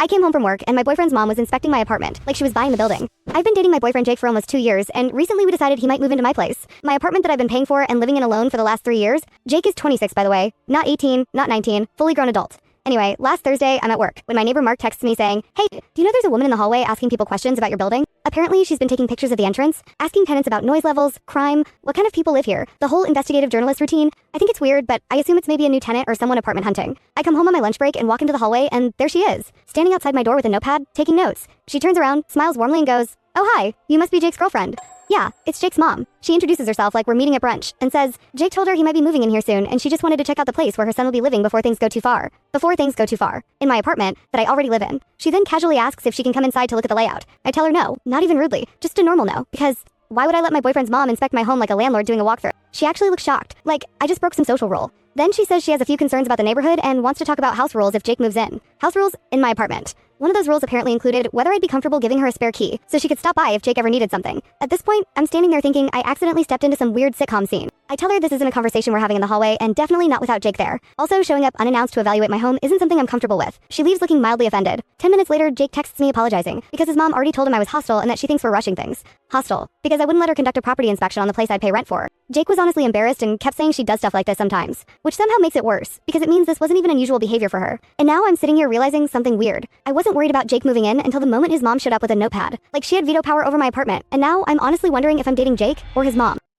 I came home from work and my boyfriend's mom was inspecting my apartment, like she was buying the building. I've been dating my boyfriend Jake for almost 2 years, and recently we decided he might move into my place. My apartment that I've been paying for and living in alone for the last 3 years. Jake is 26, by the way. Not 18, not 19, fully grown adult. Anyway, last Thursday, I'm at work when my neighbor Mark texts me saying, "Hey, do you know there's a woman in the hallway asking people questions about your building? Apparently, she's been taking pictures of the entrance, asking tenants about noise levels, crime, what kind of people live here, the whole investigative journalist routine. I think it's weird, but I assume it's maybe a new tenant or someone apartment hunting." I come home on my lunch break and walk into the hallway, and there she is, standing outside my door with a notepad, taking notes. She turns around, smiles warmly, and goes, "Oh, hi, you must be Jake's girlfriend." Yeah, it's Jake's mom. She introduces herself like we're meeting at brunch and says Jake told her he might be moving in here soon and she just wanted to check out the place where her son will be living before things go too far. In my apartment that I already live in. She then casually asks if she can come inside to look at the layout. I tell her no, not even rudely, just a normal no, because why would I let my boyfriend's mom inspect my home like a landlord doing a walkthrough? She actually looks shocked, like I just broke some social rule. Then she says she has a few concerns about the neighborhood and wants to talk about house rules if Jake moves in. House rules in my apartment. One of those rules apparently included whether I'd be comfortable giving her a spare key so she could stop by if Jake ever needed something. At this point, I'm standing there thinking I accidentally stepped into some weird sitcom scene. I tell her this isn't a conversation we're having in the hallway and definitely not without Jake there. Also, showing up unannounced to evaluate my home isn't something I'm comfortable with. She leaves looking mildly offended. 10 minutes later, Jake texts me apologizing because his mom already told him I was hostile and that she thinks we're rushing things. Hostile, because I wouldn't let her conduct a property inspection on the place I'd pay rent for. Jake was honestly embarrassed and kept saying she does stuff like this sometimes, which somehow makes it worse because it means this wasn't even unusual behavior for her. And now I'm sitting here realizing something weird. I wasn't worried about Jake moving in until the moment his mom showed up with a notepad. Like she had veto power over my apartment, and now I'm honestly wondering if I'm dating Jake or his mom.